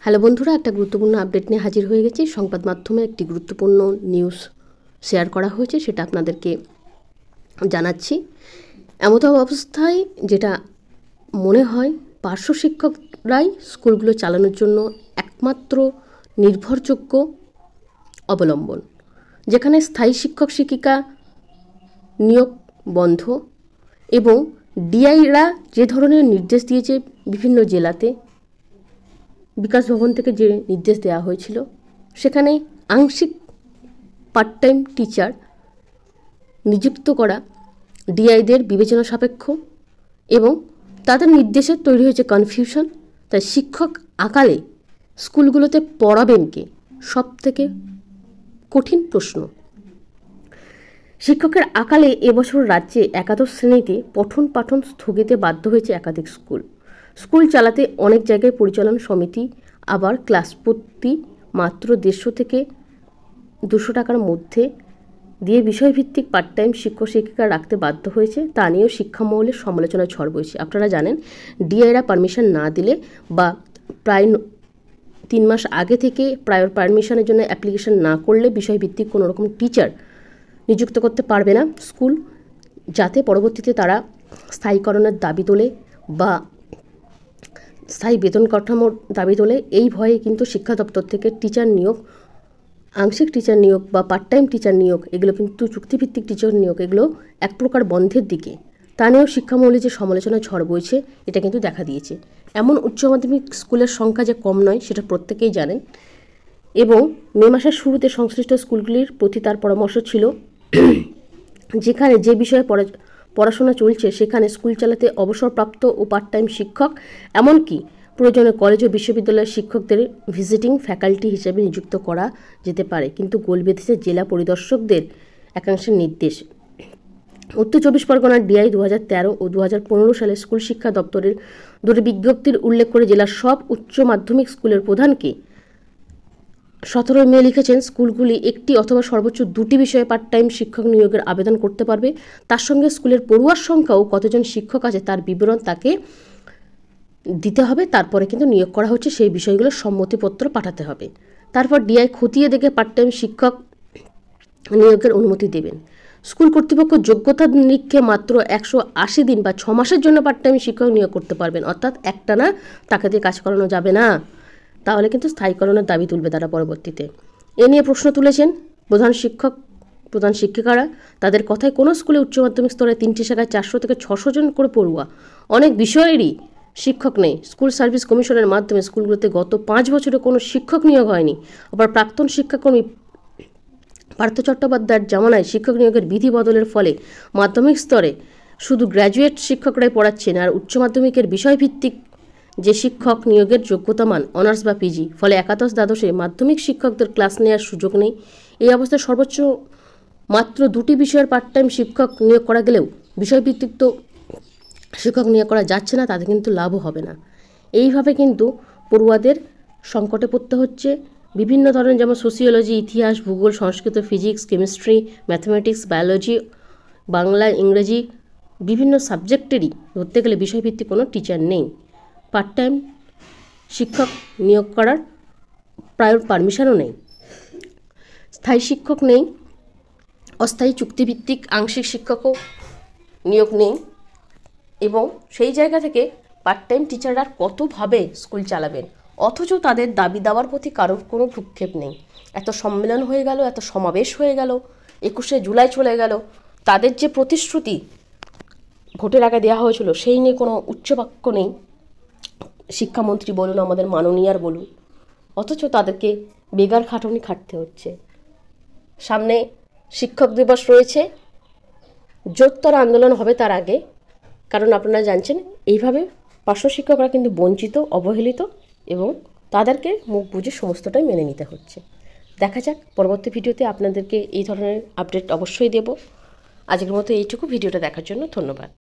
Hello বন্ধুরা, একটা গুরুত্বপূর্ণ আপডেট নিয়ে হাজির হয়ে গেছি। সংবাদ মাধ্যমে একটি গুরুত্বপূর্ণ নিউজ শেয়ার করা হয়েছে, সেটা আপনাদেরকে জানাচ্ছি। এমতো অবস্থায় যেটা মনে হয় পার্শ্ব শিক্ষকরাই স্কুলগুলো চালানোর জন্য একমাত্র নির্ভরযোগ্য অবলম্বন, যেখানে স্থায়ী শিক্ষক শিক্ষিকা নিয়োগ বন্ধ এবং ডিআইরা যে ধরনের নির্দেশ দিয়েছে বিভিন্ন জেলাতে, বিকাশ ভবন থেকে যে নির্দেশ দেওয়া হয়েছিল, সেখানে আংশিক পার্ট টাইম টিচার নিযুক্ত করা ডিআইদের বিবেচনা সাপেক্ষ এবং তাদের নির্দেশে তৈরি হয়েছে কনফিউশন। তাই শিক্ষক আকালে স্কুলগুলোতে পড়াবেন কে, সব থেকে কঠিন প্রশ্ন। শিক্ষকের আকালে এবছর রাজ্যে একাদশ শ্রেণীতে পঠন পাঠন স্থগিতে বাধ্য হয়েছে একাধিক স্কুল চালাতে অনেক জায়গায় পরিচালন সমিতি আবার ক্লাস প্রতি মাত্র 150 থেকে 200 টাকার মধ্যে দিয়ে বিষয়ভিত্তিক পার্ট টাইম শিক্ষক শিক্ষিকা রাখতে বাধ্য হয়েছে। তা নিয়েও শিক্ষা মহলের সমালোচনার ঝড় বইছে। আপনারা জানেন, ডিআইরা পারমিশন না দিলে বা প্রায় 3 মাস আগে থেকে প্রায়র পারমিশনের জন্য অ্যাপ্লিকেশন না করলে বিষয়ভিত্তিক কোনো রকম টিচার নিযুক্ত করতে পারবে না স্কুল, যাতে পরবর্তীতে তারা স্থায়ীকরণের দাবি তোলে বা স্থায়ী বেতন কাঠামোর দাবি তোলে। এই ভয়ে কিন্তু শিক্ষা দপ্তর থেকে টিচার নিয়োগ, আংশিক টিচার নিয়োগ বা পার্ট টাইম টিচার নিয়োগ, এগুলো কিন্তু চুক্তিভিত্তিক টিচার নিয়োগ, এগুলো এক প্রকার বন্ধের দিকে। তা নিয়েও শিক্ষামহলে যে সমালোচনা ঝড় বইছে, এটা কিন্তু দেখা দিয়েছে। এমন উচ্চ মাধ্যমিক স্কুলের সংখ্যা যে কম নয়, সেটা প্রত্যেকেই জানেন। এবং মে মাসের শুরুতে সংশ্লিষ্ট স্কুলগুলির প্রতি তার পরামর্শ ছিল, যেখানে যে বিষয়ে পড়াশোনা চলছে সেখানে স্কুল চালাতে অবসরপ্রাপ্ত ও পার্ট টাইম শিক্ষক, এমনকি প্রয়োজনে কলেজ ও বিশ্ববিদ্যালয়ের শিক্ষকদের ভিজিটিং ফ্যাকাল্টি হিসেবে নিযুক্ত করা যেতে পারে। কিন্তু গোল বেঁধেছে জেলা পরিদর্শকদের একাংশের নির্দেশ। উত্তর 24 পরগনার ডিআই 2013 ও 2015 সালে স্কুল শিক্ষা দপ্তরের দুটি বিজ্ঞপ্তির উল্লেখ করে জেলার সব উচ্চ মাধ্যমিক স্কুলের প্রধানকে 17 মে লিখেছেন, স্কুলগুলি একটি অথবা সর্বোচ্চ 2টি বিষয়ে পার্ট টাইম শিক্ষক নিয়োগের আবেদন করতে পারবে। তার সঙ্গে স্কুলের পড়ুয়ার সংখ্যা ও কতজন শিক্ষক আছে তার বিবরণ তাকে দিতে হবে। তারপরে কিন্তু নিয়োগ করা হচ্ছে, সেই বিষয়গুলোর সম্মতিপত্র পাঠাতে হবে। তারপর ডিআই খতিয়ে দেখে পার্ট টাইম শিক্ষক নিয়োগের অনুমতি দেবেন। স্কুল কর্তৃপক্ষ যোগ্যতা নিরীক্ষে মাত্র 180 দিন বা 6 মাসের জন্য পার্ট টাইম শিক্ষক নিয়োগ করতে পারবেন, অর্থাৎ একটানা তাকে দিয়ে কাজ করানো যাবে না। তাহলে কিন্তু স্থায়ীকরণের দাবি তুলবে তারা পরবর্তীতে। এ নিয়ে প্রশ্ন তুলেছেন প্রধান শিক্ষিকারা। তাদের কথায় কোনো স্কুলে উচ্চ মাধ্যমিক স্তরে 3টি শাখায় 400 থেকে 600 জন করে পড়ুয়া, অনেক বিষয়েরই শিক্ষক নেই। স্কুল সার্ভিস কমিশনের মাধ্যমে স্কুলগুলোতে গত 5 বছরে কোনো শিক্ষক নিয়োগ হয়নি। আবার প্রাক্তন শিক্ষাকর্মী পার্থ চট্টোপাধ্যায়ের জামানায় শিক্ষক নিয়োগের বিধি বদলের ফলে মাধ্যমিক স্তরে শুধু গ্র্যাজুয়েট শিক্ষকরাই পড়াচ্ছেন, আর উচ্চ মাধ্যমিকের বিষয়ভিত্তিক যে শিক্ষক নিয়োগের যোগ্যতা মান অনার্স বা পিজি। ফলে একাদশ দ্বাদশে মাধ্যমিক শিক্ষকদের ক্লাস নেওয়ার সুযোগ নেই। এই অবস্থায় সর্বোচ্চ মাত্র 2টি বিষয়ের পার্ট টাইম শিক্ষক নিয়োগ করা গেলেও বিষয়ভিত্তিক তো শিক্ষক নিয়োগ করা যাচ্ছে না, তাদের কিন্তু লাভও হবে না। এইভাবে কিন্তু পড়ুয়াদের সংকটে পড়তে হচ্ছে। বিভিন্ন ধরনের, যেমন সোশিওলজি, ইতিহাস, ভূগোল, Sanskrit, physics, chemistry, mathematics, biology, Bangla, ইংরেজি, বিভিন্ন সাবজেক্টেরই ধরতে গেলে বিষয়ভিত্তিক কোনো টিচার নেই। পার্ট টাইম শিক্ষক নিয়োগ করার প্রায় পারমিশনও নেই। স্থায়ী শিক্ষক নেই, অস্থায়ী চুক্তিভিত্তিক আংশিক শিক্ষকও নিয়োগ নেই। এবং সেই জায়গা থেকে পার্ট টাইম টিচাররা কতভাবে স্কুল চালাবেন, অথচ তাদের দাবি দেওয়ার প্রতি কারোর কোনো ভ্রুক্ষেপ নেই। এত সম্মেলন হয়ে গেল, এত সমাবেশ হয়ে গেল, 21শে জুলাই চলে গেল, তাদের যে প্রতিশ্রুতি ভোটের আগে দেওয়া হয়েছিল সেই নিয়ে কোনো উচ্চবাক্য নেই। শিক্ষামন্ত্রী বলুন, আমাদের মাননীয়ার বলুন, অথচ তাদেরকে বেগার খাটুনি খাটতে হচ্ছে। সামনে শিক্ষক দিবস রয়েছে, জোরদার আন্দোলন হবে তার আগে। কারণ আপনারা জানছেন, এইভাবে পার্শ্ব শিক্ষকরা কিন্তু বঞ্চিত, অবহেলিত এবং তাদেরকে মুখ বুঝে সমস্তটাই মেনে নিতে হচ্ছে। দেখা যাক, পরবর্তী ভিডিওতে আপনাদেরকে এই ধরনের আপডেট অবশ্যই দেব। আজকের মতো এইটুকু। ভিডিওটা দেখার জন্য ধন্যবাদ।